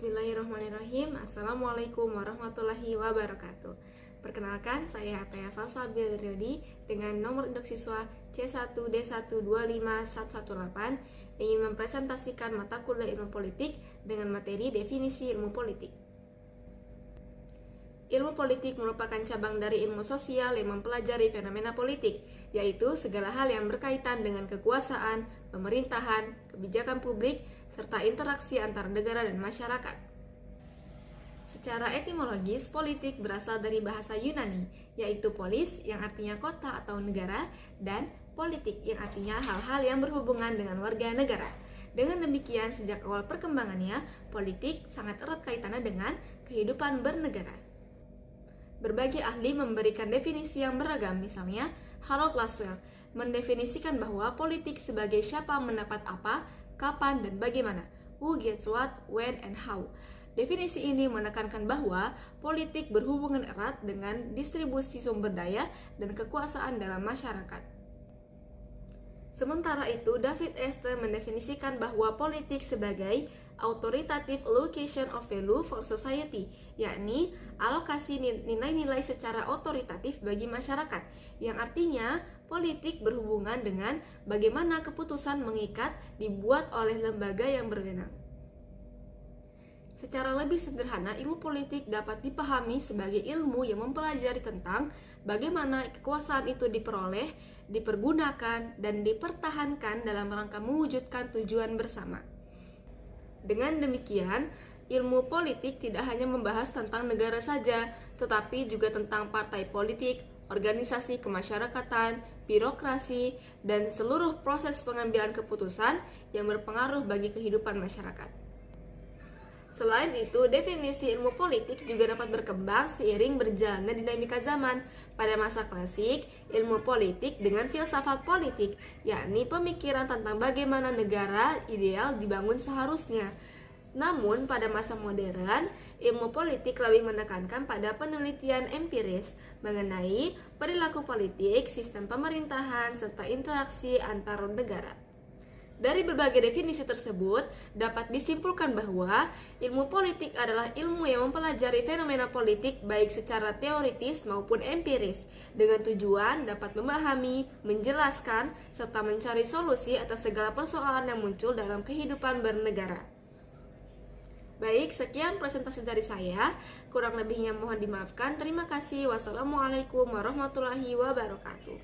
Bismillahirrahmanirrahim. Assalamualaikum warahmatullahi wabarakatuh. Perkenalkan, saya Ataya Salsa Bilriodi dengan nomor induk siswa C1D1251118 yang ingin mempresentasikan mata kuliah ilmu politik dengan materi definisi ilmu politik. Ilmu politik merupakan cabang dari ilmu sosial yang mempelajari fenomena politik, yaitu segala hal yang berkaitan dengan kekuasaan, pemerintahan, kebijakan publik, serta interaksi antar negara dan masyarakat. Secara etimologis, politik berasal dari bahasa Yunani, yaitu polis yang artinya kota atau negara, dan politik yang artinya hal-hal yang berhubungan dengan warga negara. Dengan demikian, sejak awal perkembangannya, politik sangat erat kaitannya dengan kehidupan bernegara. Berbagai ahli memberikan definisi yang beragam, misalnya Harold Laswell mendefinisikan bahwa politik sebagai siapa mendapat apa, kapan, dan bagaimana, who gets what, when, and how. Definisi ini menekankan bahwa politik berhubungan erat dengan distribusi sumber daya dan kekuasaan dalam masyarakat. Sementara itu, David Esther mendefinisikan bahwa politik sebagai authoritative allocation of value for society, yakni alokasi nilai-nilai secara otoritatif bagi masyarakat, yang artinya politik berhubungan dengan bagaimana keputusan mengikat dibuat oleh lembaga yang berwenang. Secara lebih sederhana, ilmu politik dapat dipahami sebagai ilmu yang mempelajari tentang bagaimana kekuasaan itu diperoleh, dipergunakan, dan dipertahankan dalam rangka mewujudkan tujuan bersama. Dengan demikian, ilmu politik tidak hanya membahas tentang negara saja, tetapi juga tentang partai politik, organisasi kemasyarakatan, birokrasi, dan seluruh proses pengambilan keputusan yang berpengaruh bagi kehidupan masyarakat. Selain itu, definisi ilmu politik juga dapat berkembang seiring berjalannya dinamika zaman. Pada masa klasik, ilmu politik dengan filsafat politik, yakni pemikiran tentang bagaimana negara ideal dibangun seharusnya. Namun, pada masa modern, ilmu politik lebih menekankan pada penelitian empiris mengenai perilaku politik, sistem pemerintahan, serta interaksi antar negara. Dari berbagai definisi tersebut, dapat disimpulkan bahwa ilmu politik adalah ilmu yang mempelajari fenomena politik baik secara teoritis maupun empiris, dengan tujuan dapat memahami, menjelaskan, serta mencari solusi atas segala persoalan yang muncul dalam kehidupan bernegara. Baik, sekian presentasi dari saya. Kurang lebihnya mohon dimaafkan. Terima kasih. Wassalamualaikum warahmatullahi wabarakatuh.